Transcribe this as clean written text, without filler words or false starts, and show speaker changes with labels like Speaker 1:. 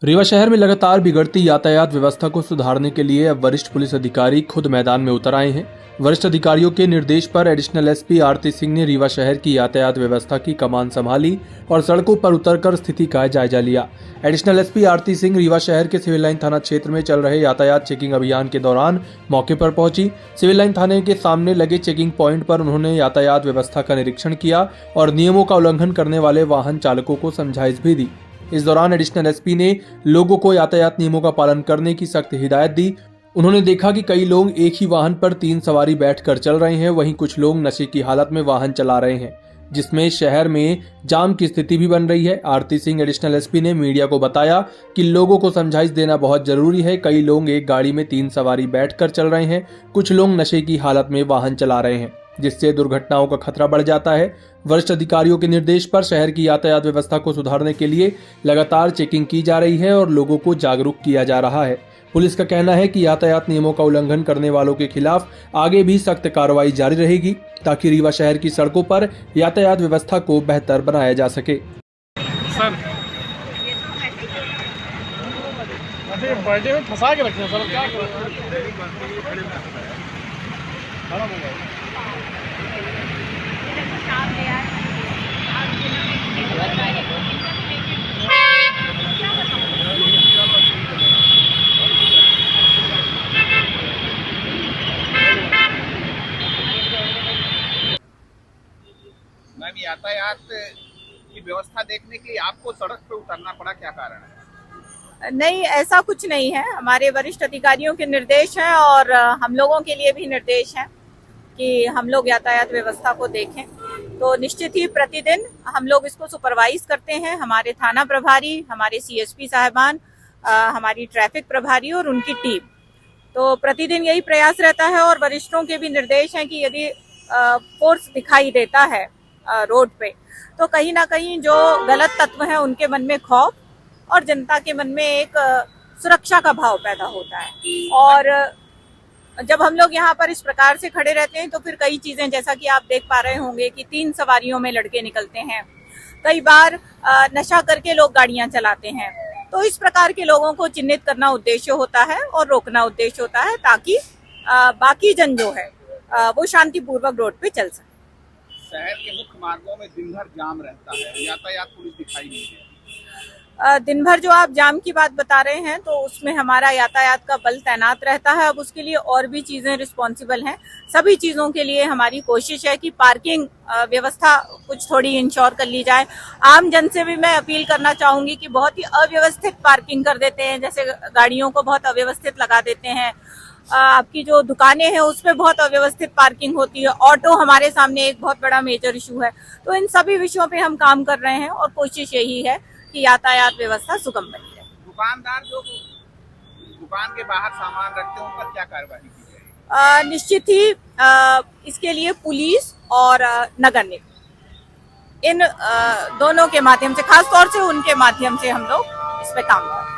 Speaker 1: रीवा शहर में लगातार बिगड़ती यातायात व्यवस्था को सुधारने के लिए अब वरिष्ठ पुलिस अधिकारी खुद मैदान में उतर आए हैं। वरिष्ठ अधिकारियों के निर्देश पर एडिशनल एसपी आरती सिंह ने रीवा शहर की यातायात व्यवस्था की कमान संभाली और सड़कों पर उतरकर स्थिति का जायजा लिया। एडिशनल एसपी आरती सिंह रीवा शहर के सिविल लाइन थाना क्षेत्र में चल रहे यातायात चेकिंग अभियान के दौरान मौके पर पहुंची। सिविल लाइन थाने के सामने लगे चेकिंग पॉइंट पर उन्होंने यातायात व्यवस्था का निरीक्षण किया और नियमों का उल्लंघन करने वाले वाहन चालकों को समझाइश भी दी। इस दौरान एडिशनल एसपी ने लोगों को यातायात नियमों का पालन करने की सख्त हिदायत दी। उन्होंने देखा कि कई लोग एक ही वाहन पर 3 सवारी बैठकर चल रहे हैं, वहीं कुछ लोग नशे की हालत में वाहन चला रहे हैं, जिसमें शहर में जाम की स्थिति भी बन रही है। आरती सिंह एडिशनल एसपी ने मीडिया को बताया कि लोगों को समझाइश देना बहुत जरूरी है। कई लोग एक गाड़ी में 3 सवारी बैठकर चल रहे हैं, कुछ लोग नशे की हालत में वाहन चला रहे हैं, जिससे दुर्घटनाओं का खतरा बढ़ जाता है। वरिष्ठ अधिकारियों के निर्देश पर शहर की यातायात व्यवस्था को सुधारने के लिए लगातार चेकिंग की जा रही है और लोगों को जागरूक किया जा रहा है। पुलिस का कहना है कि यातायात नियमों का उल्लंघन करने वालों के खिलाफ आगे भी सख्त कार्रवाई जारी रहेगी, ताकि रीवा शहर की सड़कों पर यातायात व्यवस्था को बेहतर बनाया जा सके।
Speaker 2: सर बर्थडे में फंसा के रखे हैं सर, क्या
Speaker 3: मैम, यातायात की व्यवस्था देखने के लिए आपको सड़क पे उतरना पड़ा, क्या कारण है?
Speaker 4: नहीं, ऐसा कुछ नहीं है। हमारे वरिष्ठ अधिकारियों के निर्देश हैं और हम लोगों के लिए भी निर्देश हैं कि हम लोग यातायात व्यवस्था को देखें। तो निश्चित ही प्रतिदिन हम लोग इसको सुपरवाइज करते हैं। हमारे थाना प्रभारी, हमारे सीएसपी साहबान, हमारी ट्रैफिक प्रभारी और उनकी टीम, तो प्रतिदिन यही प्रयास रहता है। और वरिष्ठों के भी निर्देश हैं कि यदि फोर्स दिखाई देता है रोड पे, तो कहीं ना कहीं जो गलत तत्व हैं उनके मन में खौफ और जनता के मन में एक सुरक्षा का भाव पैदा होता है। और जब हम लोग यहाँ पर इस प्रकार से खड़े रहते हैं तो फिर कई चीजें, जैसा कि आप देख पा रहे होंगे कि 3 सवारियों में लड़के निकलते हैं, कई बार नशा करके लोग गाड़ियां चलाते हैं। तो इस प्रकार के लोगों को चिन्हित करना उद्देश्य होता है और रोकना उद्देश्य होता है, ताकि बाकी जन जो है वो शांतिपूर्वक रोड पे चल सके।
Speaker 3: शहर के मुख्य मार्गों में दिन भर जाम रहता है, यातायात पुलिस दिखाई नहीं देती।
Speaker 4: दिन भर जो आप जाम की बात बता रहे हैं, तो उसमें हमारा यातायात का बल तैनात रहता है। अब उसके लिए और भी चीजें रिस्पॉन्सिबल हैं। सभी चीजों के लिए हमारी कोशिश है कि पार्किंग व्यवस्था कुछ थोड़ी इंश्योर कर ली जाए। आम जन से भी मैं अपील करना चाहूंगी कि बहुत ही अव्यवस्थित पार्किंग कर देते हैं, जैसे गाड़ियों को बहुत अव्यवस्थित लगा देते हैं। आपकी जो दुकानें हैं उसमें बहुत अव्यवस्थित पार्किंग होती है। ऑटो हमारे सामने एक बहुत बड़ा मेजर इशू है। तो इन सभी विषयों पे हम काम कर रहे हैं और कोशिश यही है कि यातायात व्यवस्था सुगम बनी रहे।
Speaker 3: दुकानदार जो दुकान के बाहर सामान रखते हैं उन पर क्या कार्रवाई की जाएगी?
Speaker 4: निश्चित ही इसके लिए पुलिस और नगर निगम, इन दोनों के माध्यम से, खास तौर से उनके माध्यम से हम लोग इस पे काम कर रहे हैं।